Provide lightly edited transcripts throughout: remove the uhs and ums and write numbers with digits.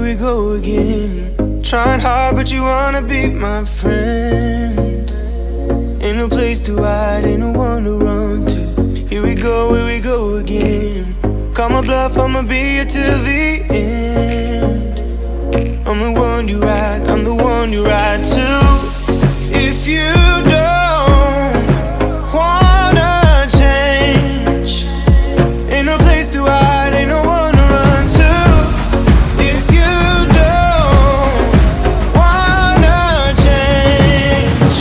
we go again. Trying hard, but you wanna be my friend. Ain't no place to hide, ain't no one to run to. Here we go again. Call my bluff, I'ma be here till the end. I'm the one you ride, I'm the one you ride to. If you don't wanna change, ain't no place to hide, ain't no one to run to. If you don't wanna change,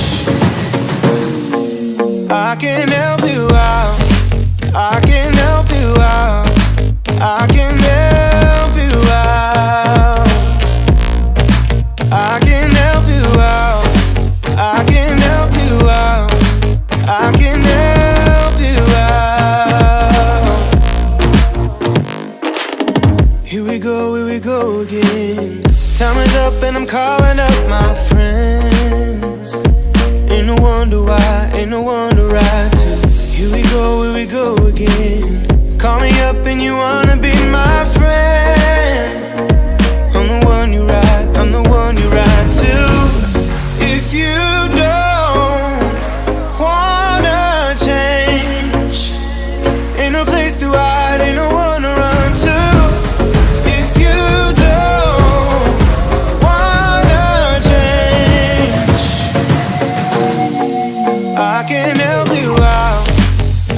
I can help you out, I can help you out, I can help you out, I can help you out, I can help you out, I can help you out. Here we go again. Time is up and I'm calling up my friends. Ain't no wonder why, ain't no one to ride to. Here we go again. Call me up and you wanna be my friend. I'm the one you ride, I'm the one you ride to. If you don't wanna change, ain't no place to hide, ain't no one to run to. If you don't wanna change, I can help you out,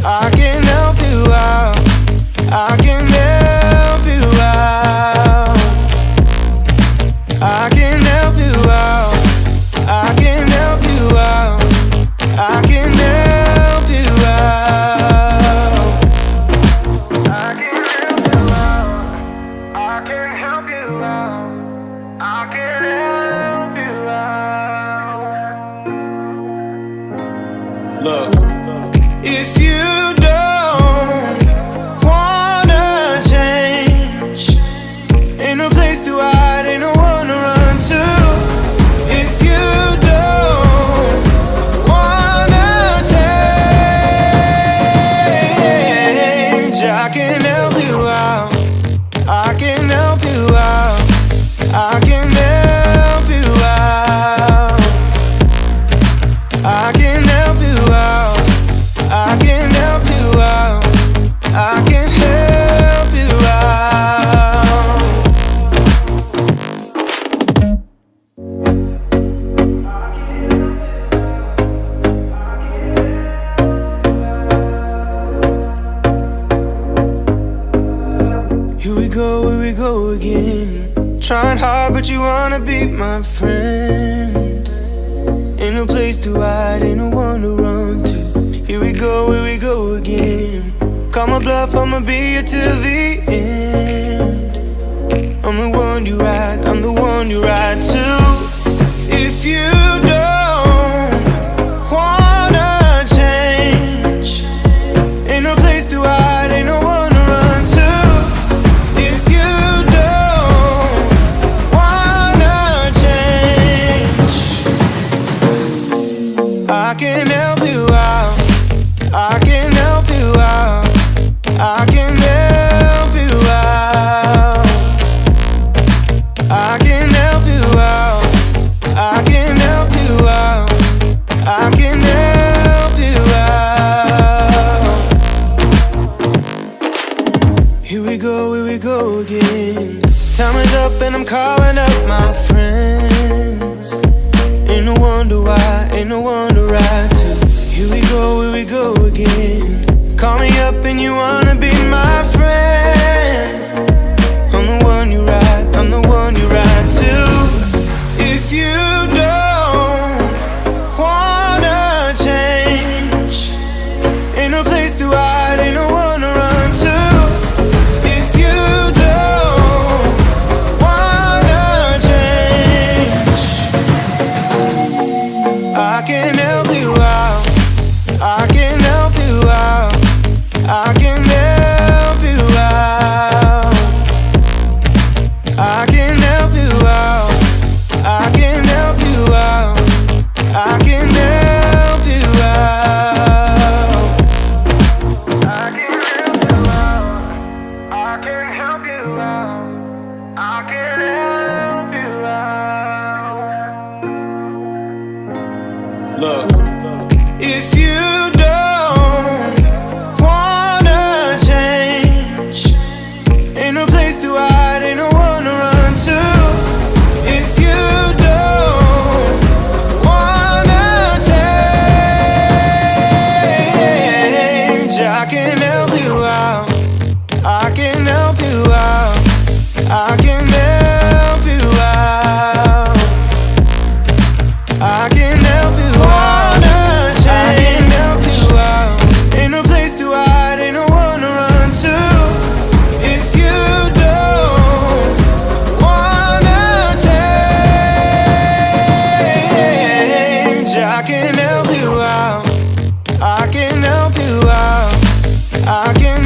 I can help you out, I can help you out, I can help you out, I can help you out, I can help you out, I can help you out, I can help you out, I can help you out. Look, if you don't wanna change, ain't no place to hide, ain't no one to run to. If you don't wanna change, I can help you out, I can help you out, I can help you out, I can help you out, I can help you out, I can help you out. Here we go again. Trying hard, but you wanna be my friend. Ain't no place to hide, ain't no one to run to. Here we go again. Call my bluff, I'ma be here till the end. I'm the one you ride, I'm the one you ride to. If you don't wanna change, ain't no place to hide, ain't no one to run to. If you don't wanna change, I can help you out, I can help you out, I can help you out, I can help you out, I can help you out, I can help you out. Here we go again. Time is up and I'm calling up my friends. Ain't no wonder why, ain't no one to ride to. Here we go again. Call me up and you wanna be my friend. I'm the one you ride, I'm the one you ride to. If you don't wanna change, ain't no place to hide, ain't no one to run to. If you don't wanna change, I can help you out, I can help you out, I can help Look, if you don't wanna change, ain't no place to hide, ain't no one to run to. If you don't wanna change, I can help you out. I can help you out. I can help you out. I can help you out. I can help you out. Ain't no place to hide, ain't no one to run to. If you don't wanna change, I can help you out. I can help you out. I can